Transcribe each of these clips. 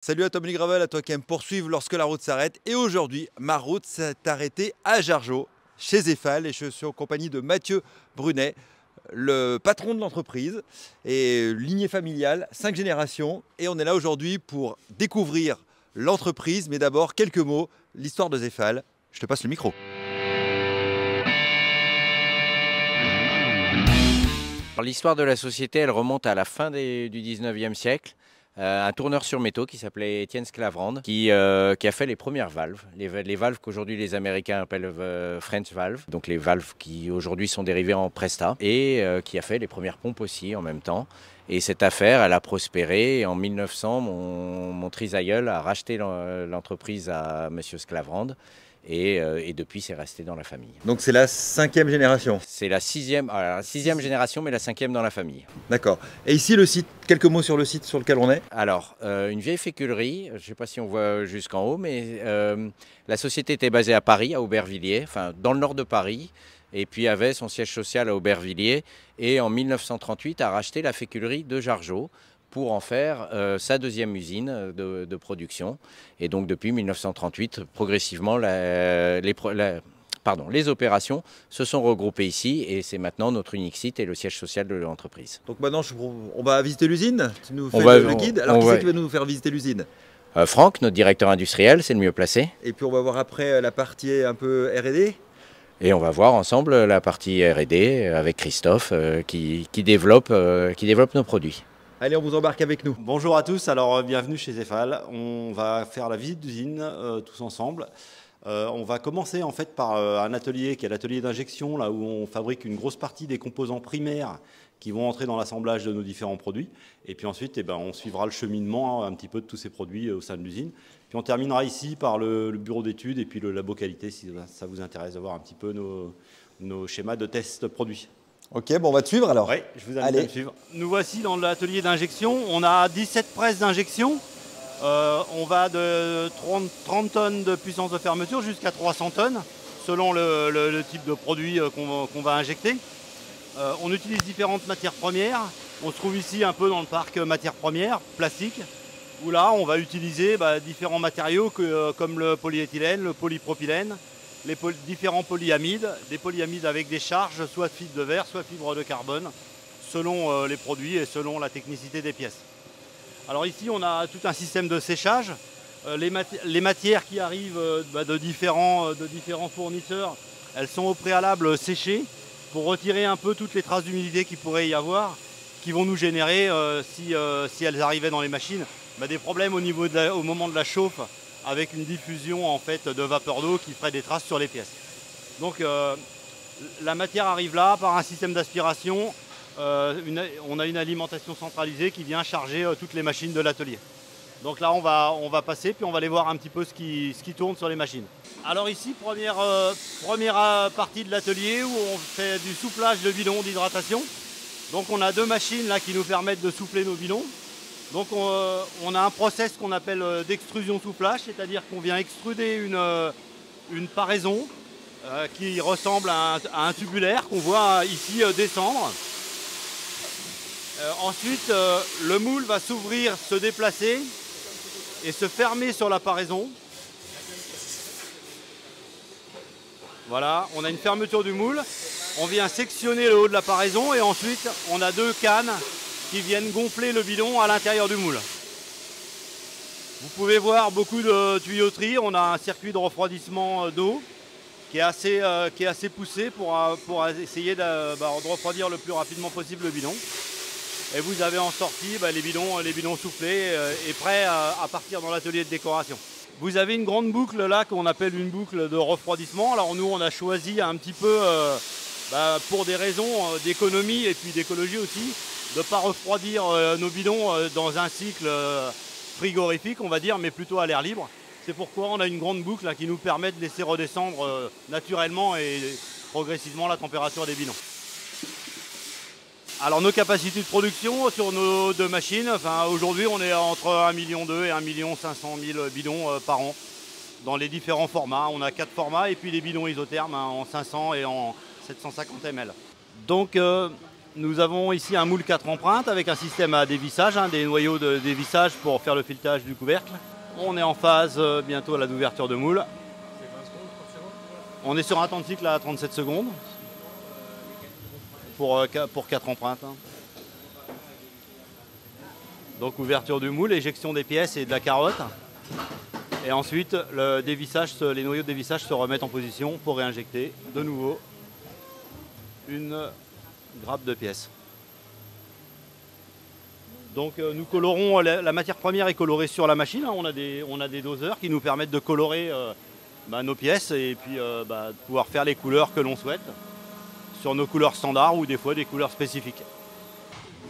Salut à Tom Gravel, à toi qui aime poursuivre lorsque la route s'arrête. Et aujourd'hui, ma route s'est arrêtée à Jargeau, chez Zefal, et je suis en compagnie de Mathieu Brunet, le patron de l'entreprise, et lignée familiale, 5 générations. Et on est là aujourd'hui pour découvrir l'entreprise, mais d'abord quelques mots, l'histoire de Zefal. Je te passe le micro. L'histoire de la société, elle remonte à la fin du 19e siècle. Un tourneur sur métaux qui s'appelait Étienne Sclavrand, qui a fait les premières valves, les valves qu'aujourd'hui les Américains appellent French valves, donc les valves qui aujourd'hui sont dérivées en Presta, et qui a fait les premières pompes aussi en même temps. Et cette affaire, elle a prospéré. Et en 1900, mon trisaïeul a racheté l'entreprise à Monsieur Sclavrand. Et depuis, c'est resté dans la famille. Donc c'est la 5e génération. C'est la sixième génération, mais la 5e dans la famille. D'accord. Et ici, le site, quelques mots sur le site sur lequel on est. Alors, une vieille féculerie, je ne sais pas si on voit jusqu'en haut, mais la société était basée à Paris, à Aubervilliers, enfin dans le nord de Paris, et puis avait son siège social à Aubervilliers, et en 1938 a racheté la féculerie de Jargeau pour en faire sa deuxième usine de production. Et donc depuis 1938, progressivement, les opérations se sont regroupées ici, et c'est maintenant notre unique site et le siège social de l'entreprise. Donc maintenant, on va visiter l'usine. Tu nous fais le guide. Alors qui c'est qui va nous faire visiter l'usine? Franck, notre directeur industriel, c'est le mieux placé. Et puis on va voir après la partie un peu R&D. Et on va voir ensemble la partie R&D avec Christophe qui développe nos produits. Allez, on vous embarque avec nous. Bonjour à tous, alors bienvenue chez Zefal. On va faire la visite d'usine tous ensemble. On va commencer en fait par un atelier qui est l'atelier d'injection, là où on fabrique une grosse partie des composants primaires qui vont entrer dans l'assemblage de nos différents produits. Et puis ensuite, on suivra le cheminement un petit peu de tous ces produits au sein de l'usine. Puis on terminera ici par le bureau d'études et puis le labo qualité, si ça vous intéresse de voir un petit peu nos schémas de test produits. Ok, bon, on va te suivre alors. Oui, je vous invite à me suivre. Nous voici dans l'atelier d'injection. On a 17 presses d'injection. On va de 30 tonnes de puissance de fermeture jusqu'à 300 tonnes, selon le type de produit qu'on va injecter. On utilise différentes matières premières. On se trouve ici un peu dans le parc matières premières, plastique, où là on va utiliser différents matériaux comme le polyéthylène, le polypropylène, les différents polyamides, des polyamides avec des charges, soit de fibre de verre, soit fibre de carbone, selon les produits et selon la technicité des pièces. Alors ici on a tout un système de séchage. Les matières qui arrivent de différents fournisseurs, elles sont au préalable séchées pour retirer un peu toutes les traces d'humidité qu'il pourrait y avoir, qui vont nous générer, si elles arrivaient dans les machines, des problèmes au moment de la chauffe, avec une diffusion en fait de vapeur d'eau qui ferait des traces sur les pièces. Donc la matière arrive là par un système d'aspiration. On a une alimentation centralisée qui vient charger toutes les machines de l'atelier. Donc là on va passer, puis on va aller voir un petit peu ce qui tourne sur les machines. Alors ici, première partie de l'atelier où on fait du soufflage de bidons d'hydratation. Donc on a deux machines là qui nous permettent de souffler nos bidons. Donc on a un process qu'on appelle d'extrusion soufflage, c'est-à-dire qu'on vient extruder une paraison qui ressemble à un tubulaire qu'on voit ici descendre. Ensuite, le moule va s'ouvrir, se déplacer et se fermer sur la paraison. Voilà, on a une fermeture du moule. On vient sectionner le haut de la paraison et ensuite on a deux cannes qui viennent gonfler le bidon à l'intérieur du moule. Vous pouvez voir beaucoup de tuyauterie. On a un circuit de refroidissement d'eau qui est assez poussé pour essayer de refroidir le plus rapidement possible le bidon. Et vous avez en sortie les bidons soufflés et prêts à partir dans l'atelier de décoration. Vous avez une grande boucle là qu'on appelle une boucle de refroidissement. Alors nous on a choisi un petit peu, pour des raisons d'économie et puis d'écologie aussi, de ne pas refroidir nos bidons dans un cycle frigorifique on va dire, mais plutôt à l'air libre. C'est pourquoi on a une grande boucle là, qui nous permet de laisser redescendre naturellement et progressivement la température des bidons. Alors nos capacités de production sur nos deux machines, aujourd'hui on est entre 1,2 million et 1,5 million bidons par an dans les différents formats. On a 4 formats et puis les bidons isothermes en 500 et en 750 ml. Donc Nous avons ici un moule 4 empreintes avec un système à dévissage, des noyaux de dévissage pour faire le filetage du couvercle. On est en phase bientôt à la d'ouverture de moule. On est sur un temps de cycle à 37 secondes pour 4 empreintes. Donc ouverture du moule, éjection des pièces et de la carotte. Et ensuite, le dévissage, les noyaux de dévissage se remettent en position pour réinjecter de nouveau une grappe de pièces. Donc nous colorons, la matière première est colorée sur la machine. On a des doseurs qui nous permettent de colorer nos pièces et puis de pouvoir faire les couleurs que l'on souhaite sur nos couleurs standards ou des fois des couleurs spécifiques.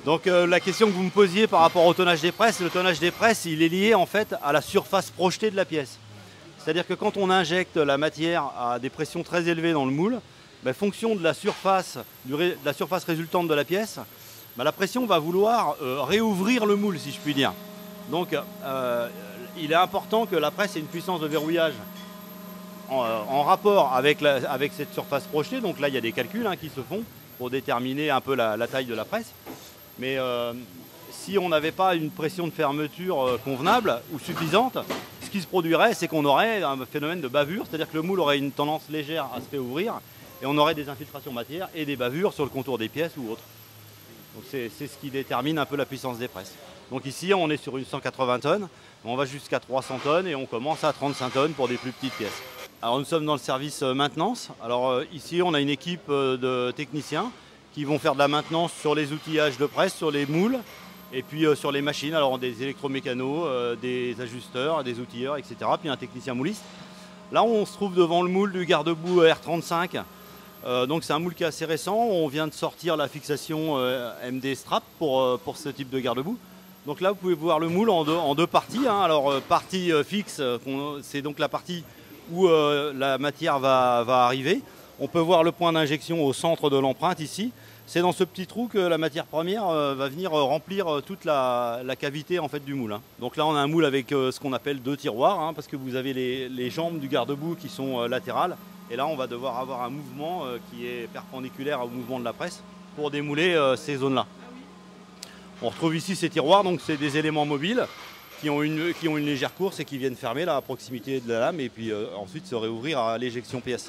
Donc la question que vous me posiez par rapport au tonnage des presses, le tonnage des presses il est lié en fait à la surface projetée de la pièce. C'est-à-dire que quand on injecte la matière à des pressions très élevées dans le moule, fonction de la surface résultante de la pièce, la pression va vouloir réouvrir le moule si je puis dire. Donc il est important que la presse ait une puissance de verrouillage en rapport avec cette surface projetée. Donc là il y a des calculs qui se font pour déterminer un peu la taille de la presse. Mais si on n'avait pas une pression de fermeture convenable ou suffisante, ce qui se produirait, c'est qu'on aurait un phénomène de bavure, c'est-à-dire que le moule aurait une tendance légère à se réouvrir et on aurait des infiltrations matière et des bavures sur le contour des pièces ou autres. Donc c'est ce qui détermine un peu la puissance des presses. Donc ici, on est sur une 180 tonnes, on va jusqu'à 300 tonnes et on commence à 35 tonnes pour des plus petites pièces. Alors nous sommes dans le service maintenance. Alors ici, on a une équipe de techniciens qui vont faire de la maintenance sur les outillages de presse, sur les moules, et puis sur les machines, alors des électromécanos, des ajusteurs, des outilleurs, etc. Puis un technicien mouliste. Là, on se trouve devant le moule du garde-boue R35. Donc c'est un moule qui est assez récent. On vient de sortir la fixation MD Strap pour ce type de garde-boue. Donc là, vous pouvez voir le moule en deux parties. Alors partie fixe, c'est donc la partie où la matière va arriver. On peut voir le point d'injection au centre de l'empreinte ici. C'est dans ce petit trou que la matière première va venir remplir toute la cavité en fait, du moule. Donc là on a un moule avec ce qu'on appelle deux tiroirs, parce que vous avez les jambes du garde-boue qui sont latérales. Et là on va devoir avoir un mouvement qui est perpendiculaire au mouvement de la presse pour démouler ces zones-là. On retrouve ici ces tiroirs, donc c'est des éléments mobiles qui ont une légère course et qui viennent fermer là, à proximité de la lame et puis ensuite se réouvrir à l'éjection pièce.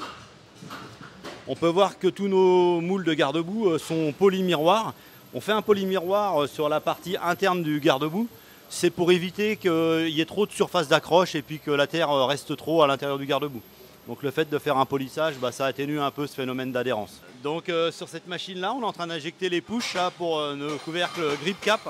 On peut voir que tous nos moules de garde-boue sont polymiroirs. On fait un polymiroir sur la partie interne du garde-boue. C'est pour éviter qu'il y ait trop de surface d'accroche et puis que la terre reste trop à l'intérieur du garde-boue. Donc le fait de faire un polissage, ça atténue un peu ce phénomène d'adhérence. Donc sur cette machine-là, on est en train d'injecter les pushs pour nos couvercles grip cap.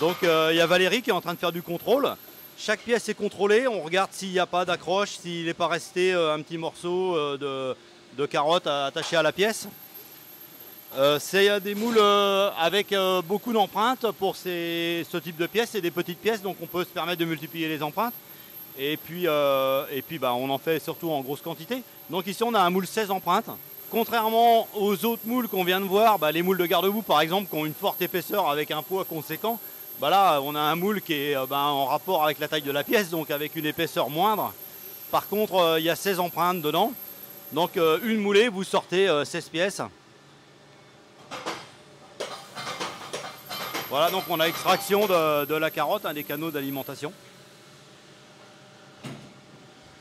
Donc il y a Valérie qui est en train de faire du contrôle. Chaque pièce est contrôlée, on regarde s'il n'y a pas d'accroche, s'il n'est pas resté un petit morceau de carotte attachée à la pièce. C'est des moules avec beaucoup d'empreintes pour ce type de pièces. C'est des petites pièces, donc on peut se permettre de multiplier les empreintes. Et puis on en fait surtout en grosse quantité. Donc ici on a un moule 16 empreintes. Contrairement aux autres moules qu'on vient de voir, les moules de garde-boue par exemple qui ont une forte épaisseur avec un poids conséquent, là on a un moule qui est en rapport avec la taille de la pièce, donc avec une épaisseur moindre. Par contre il y a 16 empreintes dedans. Donc une moulée, vous sortez 16 pièces. Voilà, donc on a extraction de la carotte, des canaux d'alimentation.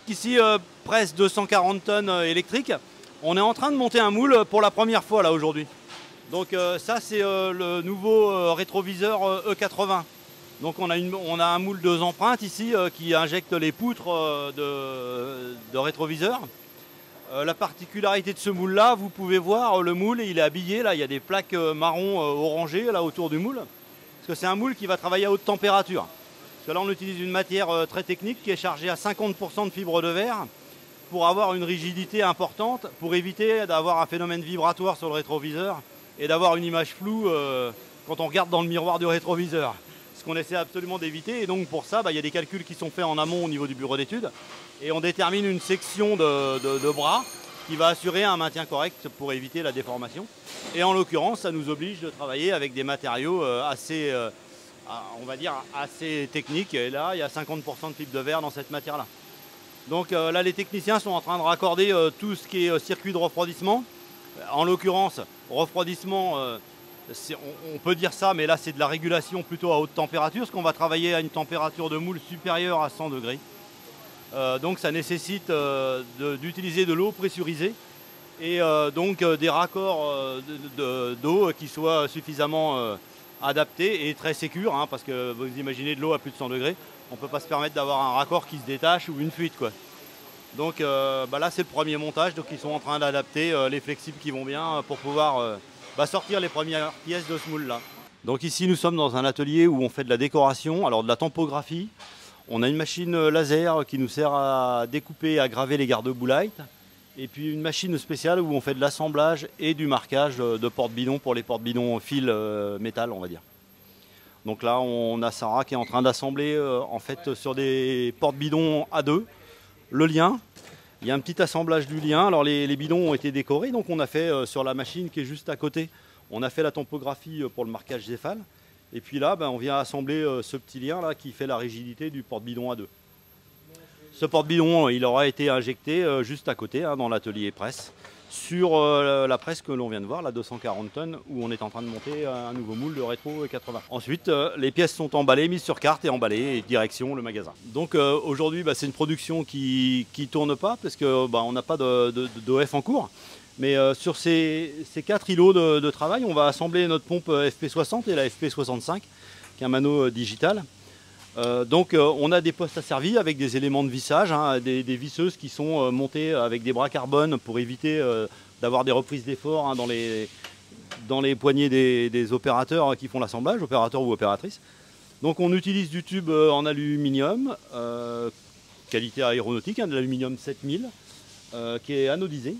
Ici, presse 240 tonnes électriques. On est en train de monter un moule pour la première fois là aujourd'hui. Donc ça c'est le nouveau rétroviseur E80. Donc on a un moule 2 empreintes ici qui injecte les poutres de rétroviseur. La particularité de ce moule là, vous pouvez voir le moule, il est habillé, là il y a des plaques marron orangées là autour du moule. Parce que c'est un moule qui va travailler à haute température. Parce que là on utilise une matière très technique qui est chargée à 50% de fibres de verre pour avoir une rigidité importante, pour éviter d'avoir un phénomène vibratoire sur le rétroviseur et d'avoir une image floue quand on regarde dans le miroir du rétroviseur. Ce qu'on essaie absolument d'éviter, et donc pour ça, il y a des calculs qui sont faits en amont au niveau du bureau d'études, et on détermine une section de bras qui va assurer un maintien correct pour éviter la déformation. Et en l'occurrence, ça nous oblige de travailler avec des matériaux assez, on va dire, assez techniques, et là, il y a 50% de fibre de verre dans cette matière-là. Donc là, les techniciens sont en train de raccorder tout ce qui est circuit de refroidissement, En l'occurrence, refroidissement, on peut dire ça, mais là c'est de la régulation plutôt à haute température, parce qu'on va travailler à une température de moule supérieure à 100 degrés. Donc ça nécessite d'utiliser de l'eau pressurisée et donc des raccords d'eau qui soient suffisamment adaptés et très sécures, hein, parce que vous imaginez de l'eau à plus de 100 degrés, on ne peut pas se permettre d'avoir un raccord qui se détache ou une fuite, quoi. Donc là c'est le premier montage, donc ils sont en train d'adapter les flexibles qui vont bien pour pouvoir sortir les premières pièces de ce moule là. Donc ici nous sommes dans un atelier où on fait de la décoration, alors de la tampographie. On a une machine laser qui nous sert à découper et à graver les garde-boue light. Et puis une machine spéciale où on fait de l'assemblage et du marquage de porte-bidons pour les porte-bidons fil métal, on va dire. Donc là on a Sarah qui est en train d'assembler en fait sur des porte-bidons A2 le lien. Il y a un petit assemblage du lien. Alors les bidons ont été décorés, donc on a fait sur la machine qui est juste à côté, on a fait la topographie pour le marquage Zefal. Et puis là, on vient assembler ce petit lien là qui fait la rigidité du porte-bidon A2. Ce porte-bidon, il aura été injecté juste à côté, hein, dans l'atelier presse, sur la presse que l'on vient de voir, la 240 tonnes, où on est en train de monter un nouveau moule de rétro 80. Ensuite, les pièces sont emballées, mises sur carte et emballées, et direction le magasin. Donc aujourd'hui, c'est une production qui tourne pas, parce qu'on n'a pas d'OF en cours. Mais sur ces 4 îlots de travail, on va assembler notre pompe FP60 et la FP65, qui est un mano digital. Donc on a des postes asservis avec des éléments de vissage, hein, des visseuses qui sont montées avec des bras carbone pour éviter d'avoir des reprises d'effort, hein, dans les poignées des opérateurs qui font l'assemblage, opérateurs ou opératrices. Donc on utilise du tube en aluminium, qualité aéronautique, hein, de l'aluminium 7000, qui est anodisé,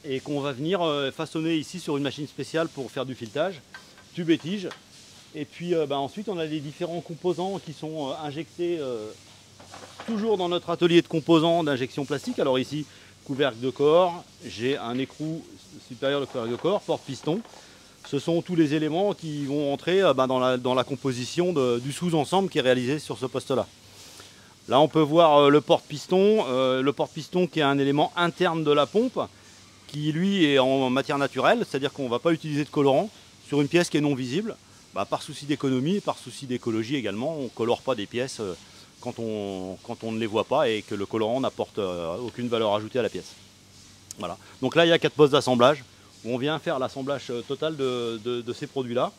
et qu'on va venir façonner ici sur une machine spéciale pour faire du filetage, tube et tige. Et puis ensuite on a les différents composants qui sont injectés toujours dans notre atelier de composants d'injection plastique. Alors ici, couvercle de corps, j'ai un écrou supérieur de couvercle de corps, porte-piston. Ce sont tous les éléments qui vont entrer dans la composition du sous-ensemble qui est réalisé sur ce poste-là. Là on peut voir le porte-piston qui est un élément interne de la pompe, qui lui est en matière naturelle, c'est-à-dire qu'on ne va pas utiliser de colorant sur une pièce qui est non visible. Par souci d'économie et par souci d'écologie également, on ne colore pas des pièces quand on ne les voit pas et que le colorant n'apporte aucune valeur ajoutée à la pièce. Voilà. Donc là il y a 4 postes d'assemblage où on vient faire l'assemblage total de ces produits-là.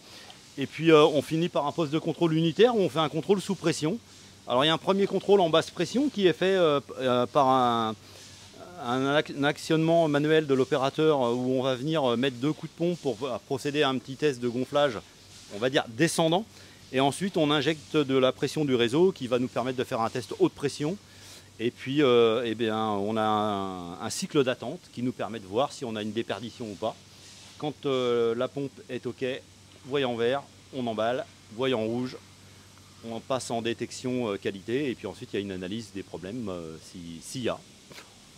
Et puis on finit par un poste de contrôle unitaire où on fait un contrôle sous pression. Alors il y a un premier contrôle en basse pression qui est fait par un actionnement manuel de l'opérateur où on va venir mettre 2 coups de pompe pour procéder à un petit test de gonflage, on va dire descendant, et ensuite on injecte de la pression du réseau qui va nous permettre de faire un test haute pression, et puis on a un cycle d'attente qui nous permet de voir si on a une déperdition ou pas. Quand la pompe est OK, voyant vert, on emballe, voyant rouge, on passe en détection qualité, et puis ensuite il y a une analyse des problèmes s'il y a.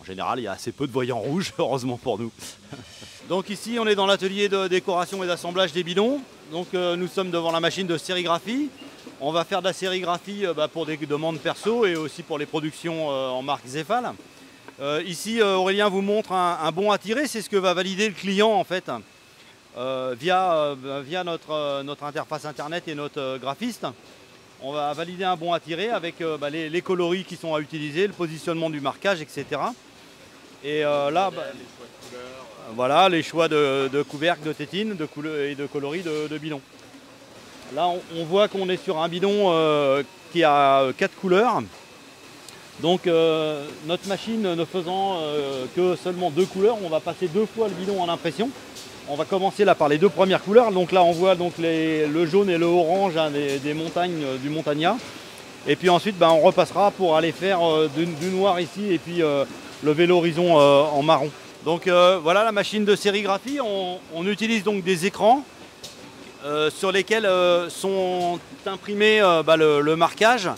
En général, il y a assez peu de voyants rouges, heureusement pour nous. Donc ici, on est dans l'atelier de décoration et d'assemblage des bidons. Donc nous sommes devant la machine de sérigraphie. On va faire de la sérigraphie pour des demandes perso et aussi pour les productions en marque Zefal. Ici, Aurélien vous montre un bon à tirer. C'est ce que va valider le client en fait via notre interface internet et notre graphiste. On va valider un bon à tirer avec les coloris qui sont à utiliser, le positionnement du marquage, etc. Et là, voilà les choix de couvercle, de tétine et de coloris de bidon. Là, on voit qu'on est sur un bidon qui a 4 couleurs. Donc notre machine ne faisant que seulement 2 couleurs, on va passer 2 fois le bidon en impression. On va commencer là par les 2 premières couleurs. Donc là on voit donc le jaune et le orange, hein, des montagnes du Montagnat. Et puis ensuite on repassera pour aller faire du noir ici et puis le vélo horizon en marron. Donc voilà la machine de sérigraphie. On utilise donc des écrans sur lesquels sont imprimés le marquage.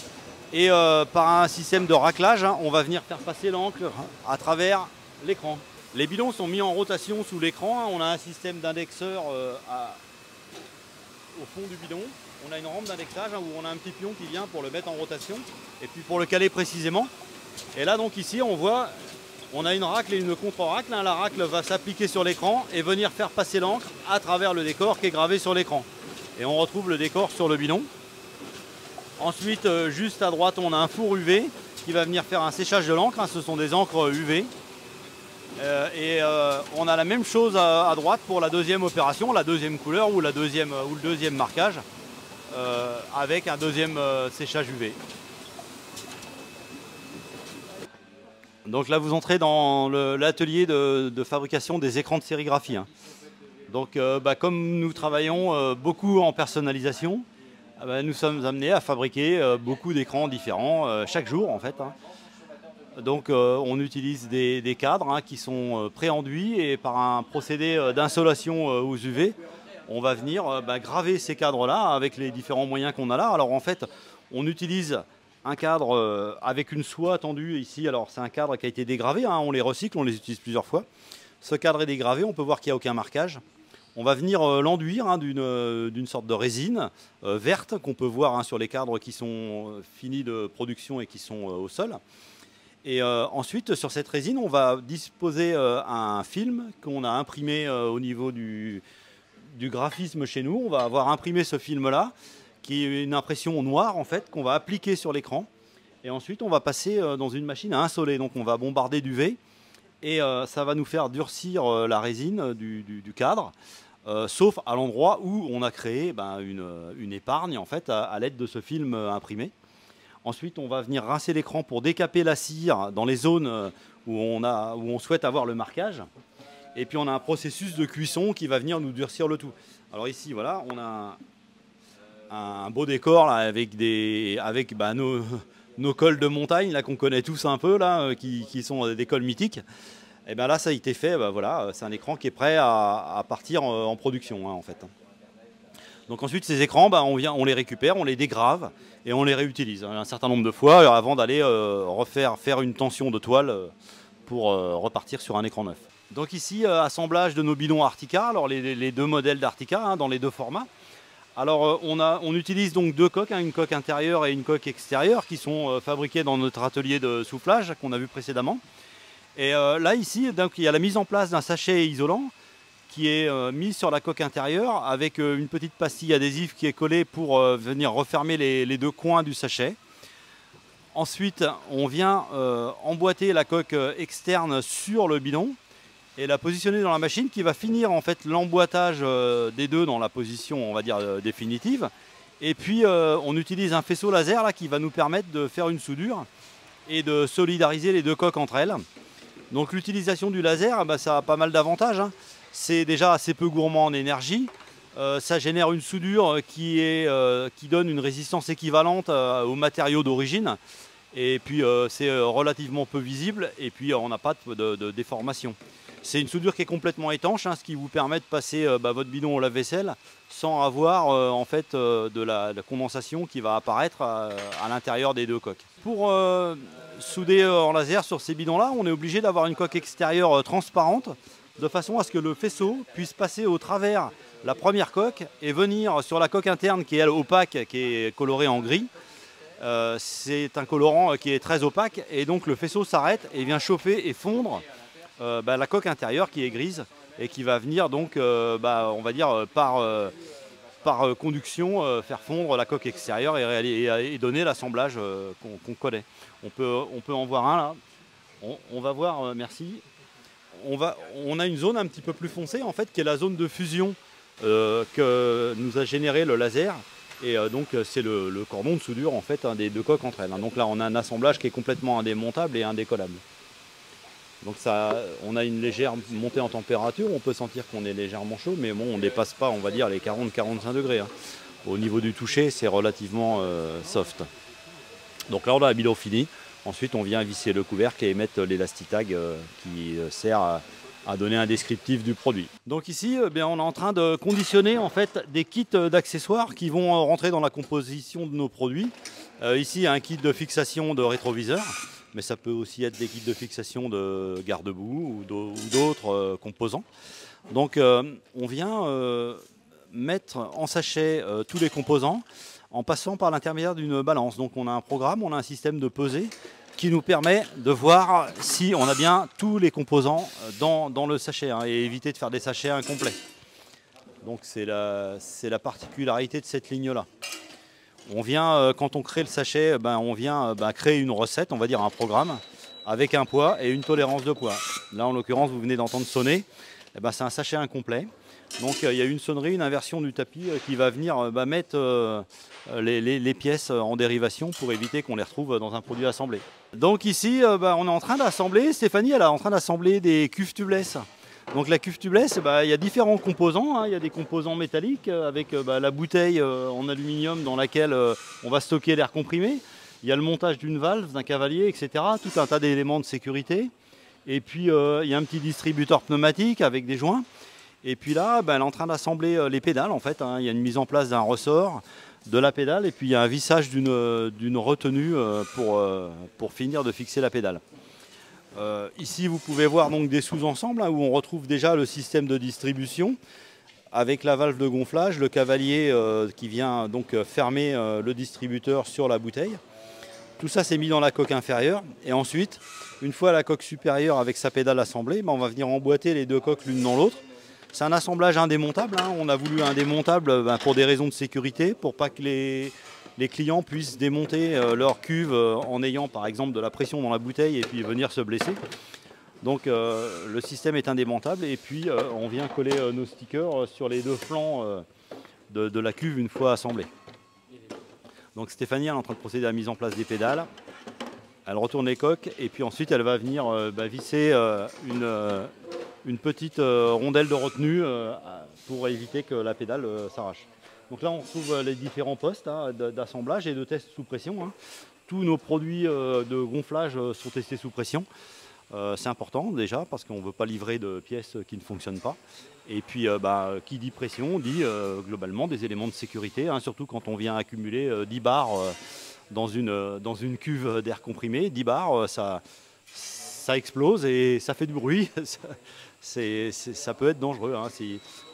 Et par un système de raclage, hein, on va venir faire passer l'encre à travers l'écran. Les bidons sont mis en rotation sous l'écran. Hein. On a un système d'indexeur au fond du bidon. On a une rampe d'indexage hein, où on a un petit pion qui vient pour le mettre en rotation et puis pour le caler précisément. Et là donc ici on voit On a une racle et une contre-racle. La racle va s'appliquer sur l'écran et venir faire passer l'encre à travers le décor qui est gravé sur l'écran. Et on retrouve le décor sur le bidon. Ensuite, juste à droite, on a un four UV qui va venir faire un séchage de l'encre. Ce sont des encres UV. On a la même chose à droite pour la deuxième opération, la deuxième couleur ou le deuxième marquage avec un deuxième séchage UV. Donc là vous entrez dans l'atelier de fabrication des écrans de sérigraphie. Donc comme nous travaillons beaucoup en personnalisation, nous sommes amenés à fabriquer beaucoup d'écrans différents chaque jour en fait. Donc on utilise des cadres qui sont pré-enduits et par un procédé d'insolation aux UV, on va venir graver ces cadres-là avec les différents moyens qu'on a là. Alors en fait, on utilise un cadre avec une soie tendue ici. Alors c'est un cadre qui a été dégravé, on les recycle, on les utilise plusieurs fois. Ce cadre est dégravé, on peut voir qu'il n'y a aucun marquage. On va venir l'enduire d'une sorte de résine verte qu'on peut voir sur les cadres qui sont finis de production et qui sont au sol. Et ensuite, sur cette résine, on va disposer un film qu'on a imprimé au niveau du graphisme chez nous. On va avoir imprimé ce film-là, qui est une impression noire, en fait, qu'on va appliquer sur l'écran. Et ensuite, on va passer dans une machine à insoler. Donc, on va bombarder d'UV. Et ça va nous faire durcir la résine du cadre, sauf à l'endroit où on a créé une épargne, en fait, à l'aide de ce film imprimé. Ensuite, on va venir rincer l'écran pour décaper la cire dans les zones où on souhaite avoir le marquage. Et puis, on a un processus de cuisson qui va venir nous durcir le tout. Alors ici, voilà, on a un beau décor là, avec nos cols de montagne là, qu'on connaît tous un peu, là, qui sont des cols mythiques. Et bien là, ça a été fait, voilà, c'est un écran qui est prêt à partir en production, en fait. Donc ensuite, ces écrans, on les récupère, on les dégrave et on les réutilise un certain nombre de fois avant d'aller faire une tension de toile pour repartir sur un écran neuf. Donc ici, assemblage de nos bidons Artica, alors les deux modèles d'Artica dans les deux formats. Alors on utilise donc deux coques, une coque intérieure et une coque extérieure qui sont fabriquées dans notre atelier de soufflage qu'on a vu précédemment. Et là ici, donc, il y a la mise en place d'un sachet isolant qui est mis sur la coque intérieure avec une petite pastille adhésive qui est collée pour venir refermer les deux coins du sachet. Ensuite, on vient emboîter la coque externe sur le bidon et la positionner dans la machine qui va finir en fait l'emboîtage des deux dans la position, on va dire, définitive. Et puis, on utilise un faisceau laser là, qui va nous permettre de faire une soudure et de solidariser les deux coques entre elles. Donc l'utilisation du laser, ça a pas mal d'avantages. C'est déjà assez peu gourmand en énergie. Ça génère une soudure qui donne une résistance équivalente aux matériaux d'origine. Et puis c'est relativement peu visible et puis on n'a pas de déformation. C'est une soudure qui est complètement étanche, ce qui vous permet de passer votre bidon au lave-vaisselle sans avoir en fait de la condensation qui va apparaître à l'intérieur des deux coques. Pour souder en laser sur ces bidons-là, on est obligé d'avoir une coque extérieure transparente de façon à ce que le faisceau puisse passer au travers la première coque et venir sur la coque interne qui est elle opaque, qui est colorée en gris. C'est un colorant qui est très opaque et donc le faisceau s'arrête et vient chauffer et fondre la coque intérieure qui est grise et qui va venir donc on va dire par conduction faire fondre la coque extérieure et donner l'assemblage qu'on connaît. On peut en voir un là. On va voir, merci. On a une zone un petit peu plus foncée en fait qui est la zone de fusion que nous a généré le laser et donc c'est le cordon de soudure en fait des deux coques entre elles. Donc là on a un assemblage qui est complètement indémontable et indécollable. Donc on a une légère montée en température, on peut sentir qu'on est légèrement chaud mais bon on ne dépasse pas on va dire les 40-45 degrés. Au niveau du toucher c'est relativement soft. Donc là on a la bidon fini. Ensuite, on vient visser le couvercle et mettre l'élastitag qui sert à donner un descriptif du produit. Donc ici, on est en train de conditionner en fait, des kits d'accessoires qui vont rentrer dans la composition de nos produits. Ici, il y a un kit de fixation de rétroviseur, mais ça peut aussi être des kits de fixation de garde-boue ou d'autres composants. Donc, on vient mettre en sachet tous les composants en passant par l'intermédiaire d'une balance. Donc on a un programme, on a un système de pesée qui nous permet de voir si on a bien tous les composants dans le sachet et éviter de faire des sachets incomplets. Donc c'est la particularité de cette ligne-là. On vient, quand on crée le sachet, on vient créer une recette, on va dire un programme, avec un poids et une tolérance de poids. Là, en l'occurrence, vous venez d'entendre sonner, c'est un sachet incomplet. Donc il y a une sonnerie, une inversion du tapis qui va venir mettre les pièces en dérivation pour éviter qu'on les retrouve dans un produit assemblé. Donc ici, on est en train d'assembler, Stéphanie, elle est en train d'assembler des cuves tubeless. Donc la cuve tubeless, il y a différents composants. Il y a des composants métalliques avec la bouteille en aluminium dans laquelle on va stocker l'air comprimé. Il y a le montage d'une valve, d'un cavalier, etc. Tout un tas d'éléments de sécurité. Et puis il y a un petit distributeur pneumatique avec des joints. Et puis là, elle est en train d'assembler les pédales en fait. Il y a une mise en place d'un ressort, de la pédale, et puis il y a un vissage d'une retenue pour finir de fixer la pédale. Ici, vous pouvez voir donc des sous-ensembles où on retrouve déjà le système de distribution avec la valve de gonflage, le cavalier qui vient donc fermer le distributeur sur la bouteille. Tout ça c'est mis dans la coque inférieure et ensuite, une fois la coque supérieure avec sa pédale assemblée, on va venir emboîter les deux coques l'une dans l'autre. C'est un assemblage indémontable. On a voulu un démontable pour des raisons de sécurité, pour pas que les clients puissent démonter leur cuve en ayant par exemple de la pression dans la bouteille et puis venir se blesser. Donc le système est indémontable et puis on vient coller nos stickers sur les deux flancs de la cuve une fois assemblée. Donc Stéphanie elle est en train de procéder à la mise en place des pédales. Elle retourne les coques et puis ensuite elle va venir visser une petite rondelle de retenue pour éviter que la pédale s'arrache. Donc là on retrouve les différents postes d'assemblage et de test sous pression. Tous nos produits de gonflage sont testés sous pression. C'est important déjà parce qu'on ne veut pas livrer de pièces qui ne fonctionnent pas. Et puis qui dit pression dit globalement des éléments de sécurité, surtout quand on vient accumuler 10 bars dans une cuve d'air comprimé. 10 bars, ça explose et ça fait du bruit. Ça peut être dangereux.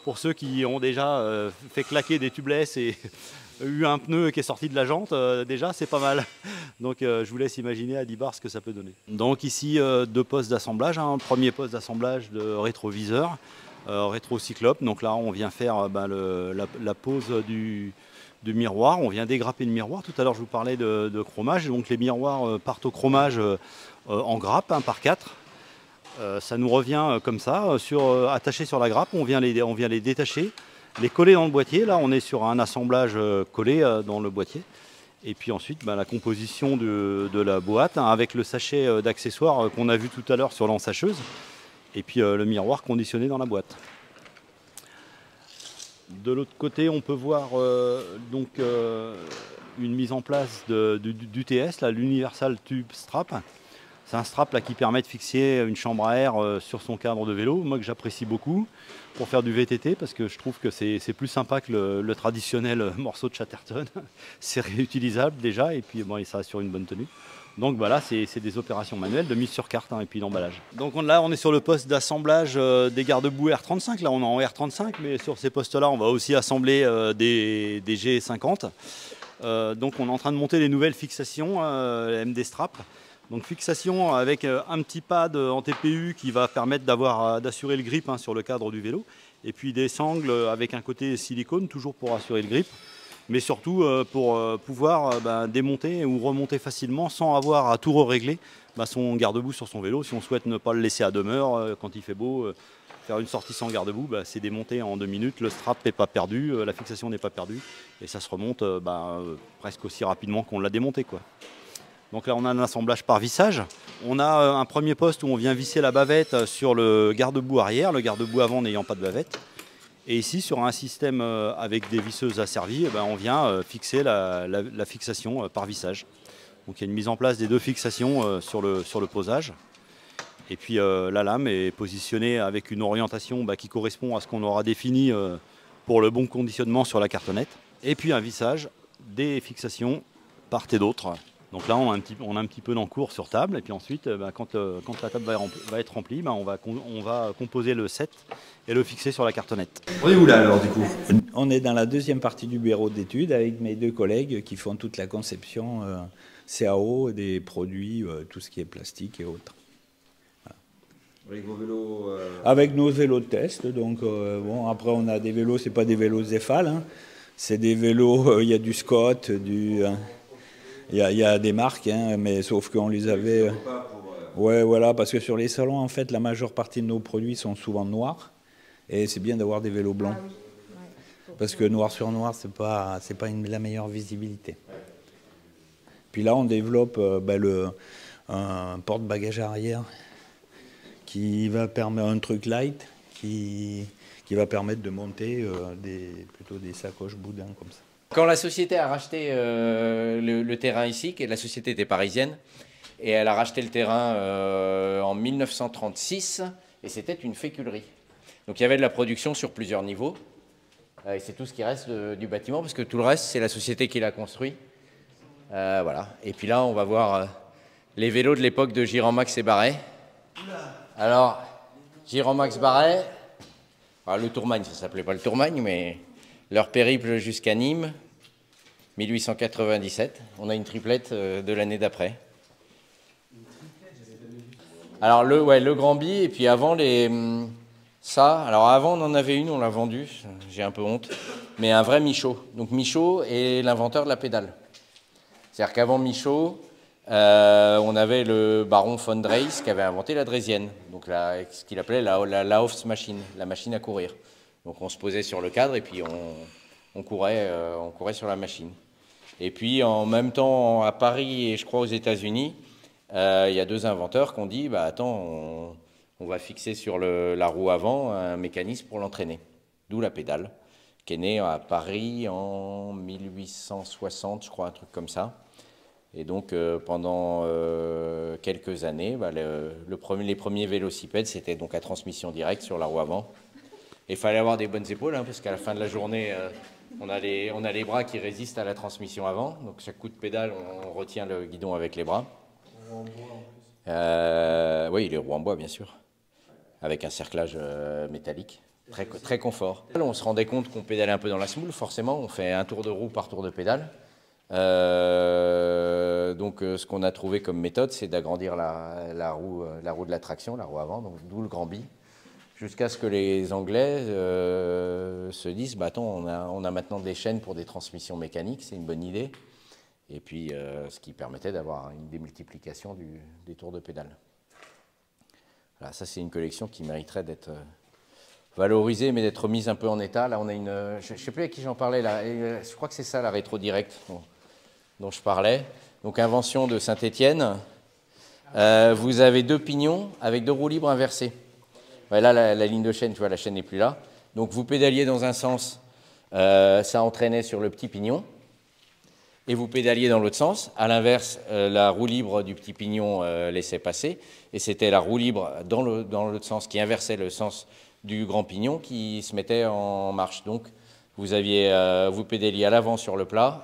Pour ceux qui ont déjà fait claquer des tubeless et eu un pneu qui est sorti de la jante, déjà c'est pas mal. Donc je vous laisse imaginer à 10 bars ce que ça peut donner. Donc ici deux postes d'assemblage. Premier poste d'assemblage de rétroviseur, rétrocyclope. Donc là on vient faire la pose du miroir. On vient dégrapper le miroir. Tout à l'heure je vous parlais de chromage. Donc les miroirs partent au chromage en grappe par 4. Ça nous revient comme ça, attachés sur la grappe, on vient les détacher, les coller dans le boîtier. Là on est sur un assemblage collé dans le boîtier. Et puis ensuite la composition de la boîte avec le sachet d'accessoires qu'on a vu tout à l'heure sur l'ensacheuse. Et puis le miroir conditionné dans la boîte. De l'autre côté on peut voir une mise en place d'UTS, l'Universal Tube Strap. C'est un strap qui permet de fixer une chambre à air sur son cadre de vélo, moi que j'apprécie beaucoup pour faire du VTT parce que je trouve que c'est plus sympa que le traditionnel morceau de Chatterton. C'est réutilisable déjà et puis ça assure une bonne tenue. Donc voilà, c'est des opérations manuelles de mise sur carte et puis d'emballage. Donc là on est sur le poste d'assemblage des garde-boue R35, là on est en R35 mais sur ces postes là on va aussi assembler des G50. Donc on est en train de monter les nouvelles fixations MD Strap. Donc fixation avec un petit pad en TPU qui va permettre d'assurer le grip sur le cadre du vélo. Et puis des sangles avec un côté silicone, toujours pour assurer le grip. Mais surtout pour pouvoir démonter ou remonter facilement sans avoir à tout régler son garde-boue sur son vélo. Si on souhaite ne pas le laisser à demeure quand il fait beau, faire une sortie sans garde-boue, c'est démonté en 2 minutes. Le strap n'est pas perdu, la fixation n'est pas perdue. Et ça se remonte presque aussi rapidement qu'on l'a démonté, quoi. Donc là on a un assemblage par vissage. On a un premier poste où on vient visser la bavette sur le garde-boue arrière, le garde-boue avant n'ayant pas de bavette. Et ici sur un système avec des visseuses asservies, on vient fixer la fixation par vissage. Donc il y a une mise en place des deux fixations sur le posage. Et puis la lame est positionnée avec une orientation qui correspond à ce qu'on aura défini pour le bon conditionnement sur la cartonnette. Et puis un vissage, des fixations part et d'autre. Donc là, on a un petit peu d'encours sur table. Et puis ensuite, quand la table va être remplie, on va composer le set et le fixer sur la cartonnette. On est où là alors du coup? On est dans la deuxième partie du bureau d'études avec mes deux collègues qui font toute la conception CAO, des produits, tout ce qui est plastique et autres. Avec vos vélos Avec nos vélos de test, donc bon, après on a des vélos, c'est pas des vélos Zefal, hein, c'est des vélos, il y a du Scott, il y a des marques, hein, mais sauf qu'on les avait... Ouais, voilà, parce que sur les salons, en fait, la majeure partie de nos produits sont souvent noirs, et c'est bien d'avoir des vélos blancs. Ah oui. Ouais. Parce que noir sur noir, c'est pas la meilleure visibilité. Puis là, on développe un porte-bagages arrière qui va permettre un truc light, qui va permettre de monter plutôt des sacoches boudin comme ça. Quand la société a racheté le terrain ici, la société était parisienne, et elle a racheté le terrain en 1936, et c'était une féculerie. Donc il y avait de la production sur plusieurs niveaux, et c'est tout ce qui reste du bâtiment, parce que tout le reste, c'est la société qui l'a construit. Voilà. Et puis là, on va voir les vélos de l'époque de Giron-Max et Barret. Alors, Giron-Max Barret, le Tourmagne, ça ne s'appelait pas le Tourmagne, mais leur périple jusqu'à Nîmes, 1897. On a une triplette de l'année d'après. Alors, le Grand Bi, et puis avant, ça, alors avant, on en avait une, on l'a vendue, j'ai un peu honte, mais un vrai Michaud. Donc, Michaud est l'inventeur de la pédale. C'est-à-dire qu'avant Michaud, on avait le baron von Dreis qui avait inventé la draisienne, donc ce qu'il appelait la Hofsmaschine, la machine à courir. Donc on se posait sur le cadre et puis on courait sur la machine. Et puis en même temps à Paris et je crois aux États-Unis, il y a deux inventeurs qui ont dit attends, on va fixer sur la roue avant un mécanisme pour l'entraîner, d'où la pédale, qui est née à Paris en 1860, je crois, un truc comme ça. Et donc, pendant quelques années, les premiers vélocipèdes, c'était donc à transmission directe sur la roue avant. Il fallait avoir des bonnes épaules, hein, parce qu'à la fin de la journée, on a les bras qui résistent à la transmission avant. Donc, chaque coup de pédale, on retient le guidon avec les bras. Oui, les roues en bois, bien sûr, avec un cerclage métallique. Très confort. On se rendait compte qu'on pédalait un peu dans la semoule, forcément. On fait un tour de roue par tour de pédale. Donc ce qu'on a trouvé comme méthode, c'est d'agrandir la roue de la traction, la roue avant, donc d'où le Grand Bi, jusqu'à ce que les Anglais se disent attends, on a maintenant des chaînes pour des transmissions mécaniques, c'est une bonne idée. Et puis ce qui permettait d'avoir une démultiplication des tours de pédale. Voilà, ça c'est une collection qui mériterait d'être valorisée, mais d'être mise un peu en état. Là on a je ne sais plus à qui j'en parlais, là, je crois que c'est ça la rétro direct dont je parlais. Donc invention de Saint-Étienne. Vous avez deux pignons avec deux roues libres inversées. Ouais, là la ligne de chaîne, tu vois, la chaîne n'est plus là. Donc vous pédaliez dans un sens, ça entraînait sur le petit pignon, et vous pédaliez dans l'autre sens. À l'inverse, la roue libre du petit pignon laissait passer, et c'était la roue libre dans l'autre sens qui inversait le sens du grand pignon qui se mettait en marche. Donc vous pédaliez à l'avant sur le plat,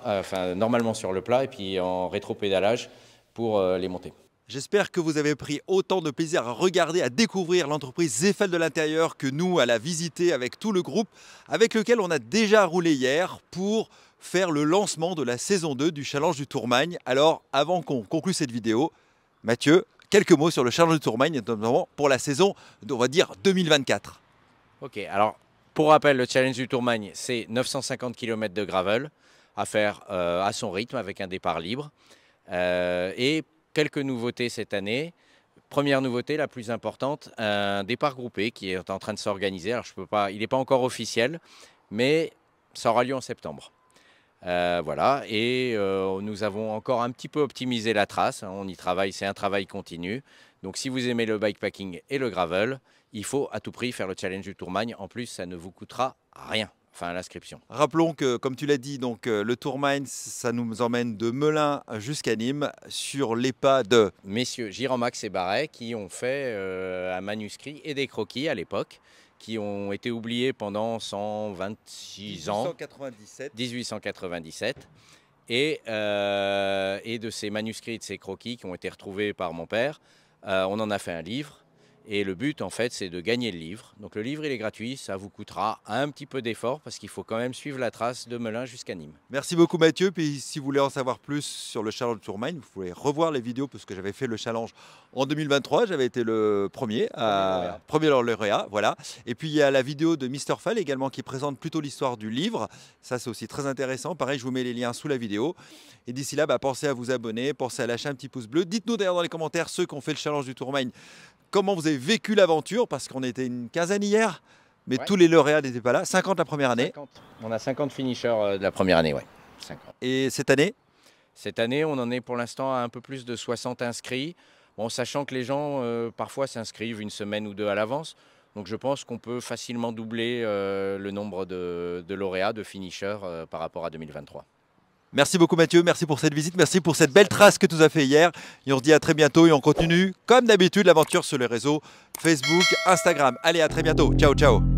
normalement sur le plat, et puis en rétro-pédalage pour les monter. J'espère que vous avez pris autant de plaisir à regarder, à découvrir l'entreprise Zefal de l'intérieur que nous à la visiter avec tout le groupe, avec lequel on a déjà roulé hier pour faire le lancement de la saison 2 du Challenge du Tourmagne. Alors avant qu'on conclue cette vidéo, Mathieu, quelques mots sur le Challenge du Tourmagne, notamment pour la saison, on va dire 2024. Ok, alors pour rappel, le Challenge du Tourmagne, c'est 950 km de gravel à faire à son rythme avec un départ libre. Et quelques nouveautés cette année. Première nouveauté, la plus importante, un départ groupé qui est en train de s'organiser. Alors il n'est pas encore officiel, mais ça aura lieu en septembre. Voilà, et nous avons encore un petit peu optimisé la trace. On y travaille, c'est un travail continu. Donc si vous aimez le bikepacking et le gravel, il faut à tout prix faire le Challenge du Tourmagne. En plus, ça ne vous coûtera rien, enfin l'inscription. Rappelons que, comme tu l'as dit, donc, le Tourmagne, ça nous emmène de Melun jusqu'à Nîmes sur les pas de messieurs Giron-Max et Barret qui ont fait un manuscrit et des croquis à l'époque, qui ont été oubliés pendant 126 ans, 1897. Et de ces manuscrits et de ces croquis qui ont été retrouvés par mon père, on en a fait un livre. Et le but, en fait, c'est de gagner le livre. Donc le livre, il est gratuit. Ça vous coûtera un petit peu d'effort parce qu'il faut quand même suivre la trace de Melun jusqu'à Nîmes. Merci beaucoup Mathieu. Puis si vous voulez en savoir plus sur le challenge Tourmagne, vous pouvez revoir les vidéos parce que j'avais fait le challenge en 2023. J'avais été le premier lauréat. Voilà. Et puis il y a la vidéo de Mr Fall également qui présente plutôt l'histoire du livre. Ça c'est aussi très intéressant. Pareil, je vous mets les liens sous la vidéo. Et d'ici là, pensez à vous abonner, pensez à lâcher un petit pouce bleu. Dites-nous d'ailleurs dans les commentaires ceux qui ont fait le challenge du Tourmagne comment vous avez vécu l'aventure, parce qu'on était une quinzaine hier, mais tous les lauréats n'étaient pas là. 50 la première année. 50. On a 50 finishers de la première année, ouais. 50. Et cette année? Cette année, on en est pour l'instant à un peu plus de 60 inscrits. Bon, sachant que les gens, parfois, s'inscrivent une semaine ou deux à l'avance. Donc je pense qu'on peut facilement doubler le nombre de lauréats, de finishers par rapport à 2023. Merci beaucoup Mathieu, merci pour cette visite, merci pour cette belle trace que tu nous as fait hier. Et on se dit à très bientôt et on continue comme d'habitude l'aventure sur les réseaux Facebook, Instagram. Allez, à très bientôt. Ciao, ciao.